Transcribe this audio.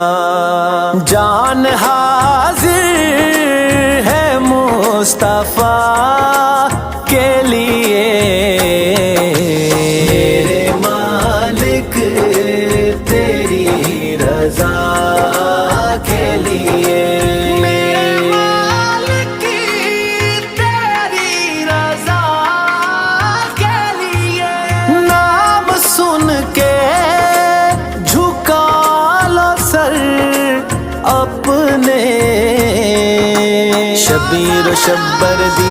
जान हाजिर है मुस्तफा के लिए, मेरे मालिक तेरी रजा के लिए, मेरे मालिक तेरी रजा के लिए। नाम सुन के झुका लो सर अपने, शबीर शब्बर दी